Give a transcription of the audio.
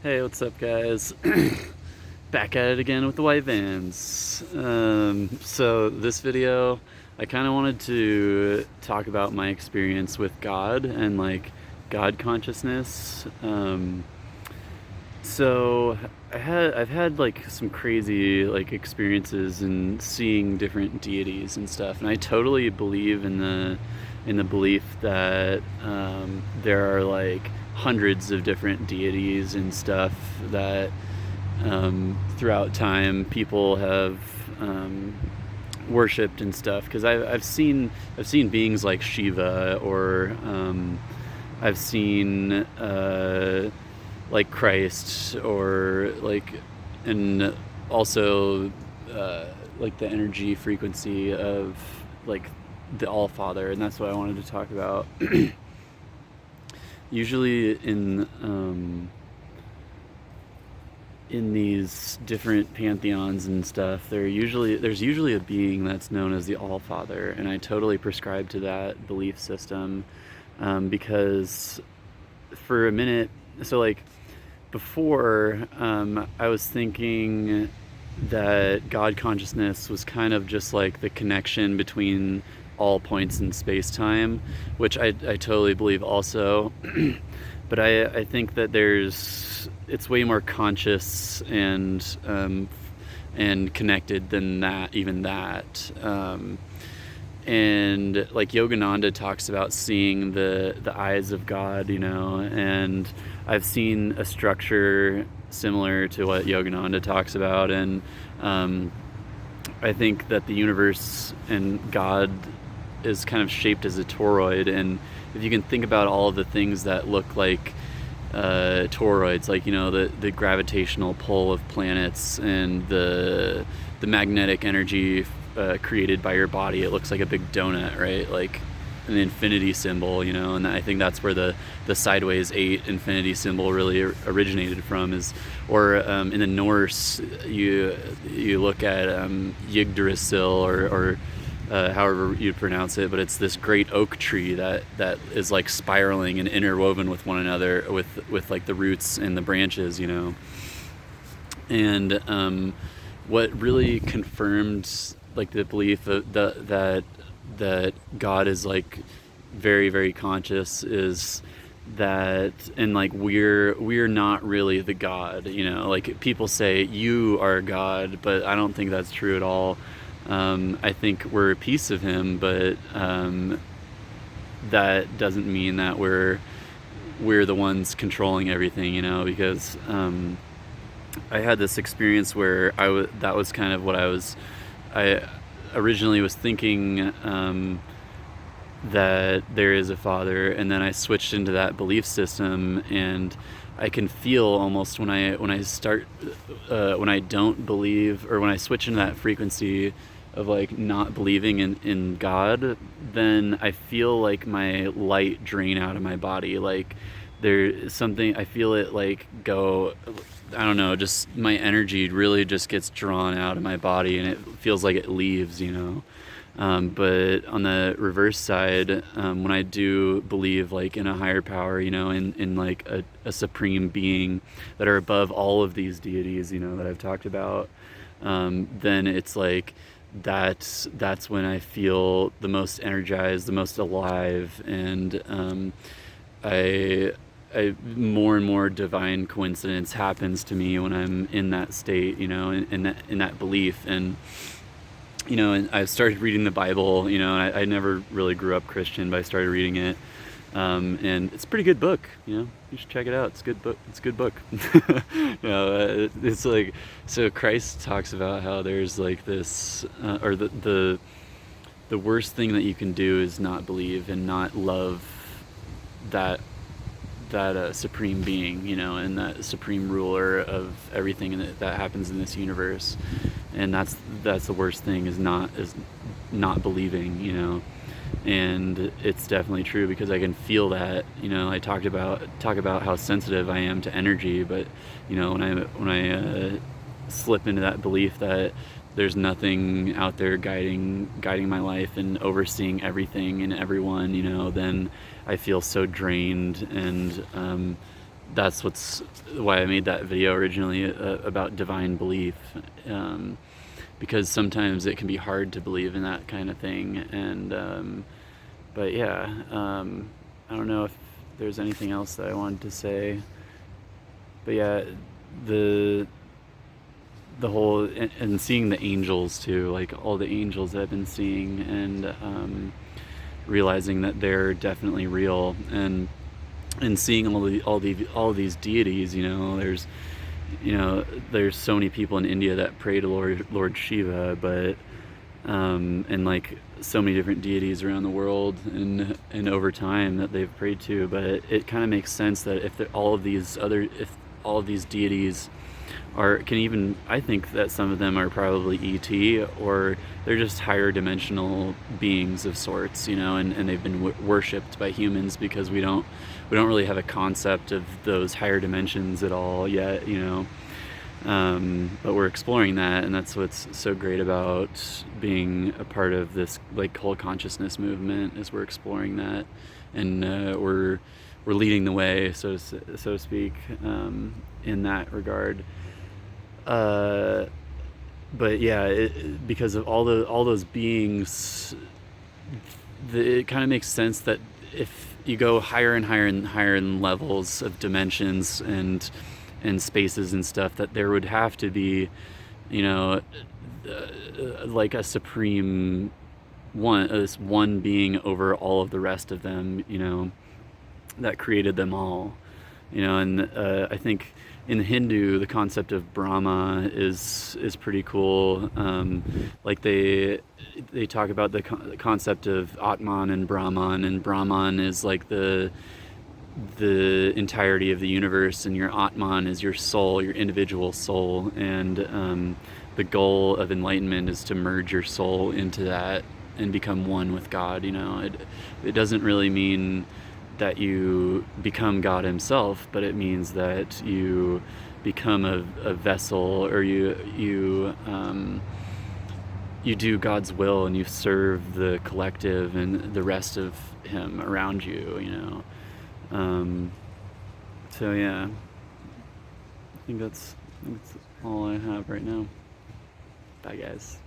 Hey, what's up, guys? Back at it again with the white vans. So this video, I kind of wanted to talk about my experience with God and like God consciousness. So I've had like some crazy like experiences in seeing different deities and stuff, and I totally believe in the belief that there are like hundreds of different deities and stuff that throughout time people have worshipped and stuff. Because I've seen beings like Shiva, or I've seen like Christ, or like, and also like the energy frequency of like the All Father, and that's what I wanted to talk about. Usually in these different pantheons and stuff, there's usually a being that's known as the All Father, and I totally prescribe to that belief system, because for a minute, so like before, I was thinking that God consciousness was kind of just like the connection between all points in space-time, which I totally believe also. But I think that it's way more conscious and connected than that, even that. And like Yogananda talks about seeing the eyes of God, and I've seen a structure similar to what Yogananda talks about, and I think that the universe and God is kind of shaped as a toroid, and if you can think about all of the things that look like toroids, like the gravitational pull of planets and the magnetic energy created by your body, it looks like a big donut, right? Like an infinity symbol, and I think that's where the sideways 8 infinity symbol really originated from. Or in the Norse, you look at Yggdrasil, or however you pronounce it, but it's this great oak tree that is like spiraling and interwoven with one another, with like the roots and the branches, and what really confirmed like the belief that God is like very, very conscious is that, and like we're not really the God, like people say you are God, but I don't think that's true at all. I think we're a piece of him, but that doesn't mean that we're the ones controlling everything, because I had this experience where that was kind of what I originally was thinking, that there is a father, and then I switched into that belief system, and I can feel almost when I start when I don't believe, or when I switch into that frequency of like not believing in God, then I feel like my light drain out of my body. Like there's something, I feel it like go, I don't know, just my energy really just gets drawn out of my body, and it feels like it leaves, but on the reverse side, when I do believe like in a higher power, in like a supreme being that are above all of these deities, that I've talked about, then it's like that's when I feel the most energized, the most alive, and I more and more divine coincidence happens to me when I'm in that state, in that belief. And and I started reading the Bible, and I never really grew up Christian, but I started reading it, and it's a pretty good book. You should check it out. It's a good book. It's a good book. It's like, so Christ talks about how there's like this, or the worst thing that you can do is not believe and not love that supreme being, and that supreme ruler of everything that happens in this universe. And that's the worst thing, is not believing, and it's definitely true, because I can feel that. I talk about how sensitive I am to energy, but when I slip into that belief that there's nothing out there guiding my life and overseeing everything and everyone, then I feel so drained, and that's why I made that video originally, about divine belief, because sometimes it can be hard to believe in that kind of thing. And but yeah, I don't know if there's anything else that I wanted to say, but yeah, the whole, and seeing the angels too, like all the angels that I've been seeing, and realizing that they're definitely real, and seeing all these deities. There's so many people in India that pray to Lord Shiva, but and like so many different deities around the world, and over time that they've prayed to. But it kind of makes sense that if all of these deities I think that some of them are probably ET, or they're just higher dimensional beings of sorts, and they've been worshipped by humans because we don't really have a concept of those higher dimensions at all yet, but we're exploring that, and that's what's so great about being a part of this like whole consciousness movement, is we're exploring that, and we're leading the way, so to speak, in that regard. But yeah, because of all those beings, it kind of makes sense that if you go higher and higher and higher in levels of dimensions and spaces and stuff, that there would have to be, like a supreme this one being over all of the rest of them, that created them all. And I think in Hindu, the concept of Brahma is pretty cool. Like they talk about the concept of Atman and Brahman, and Brahman is like the entirety of the universe, and your Atman is your soul, your individual soul, and the goal of enlightenment is to merge your soul into that and become one with God. It doesn't really mean that you become God himself, but it means that you become a vessel, or you do God's will, and you serve the collective and the rest of him around you. So yeah, I think that's all I have right now. Bye guys.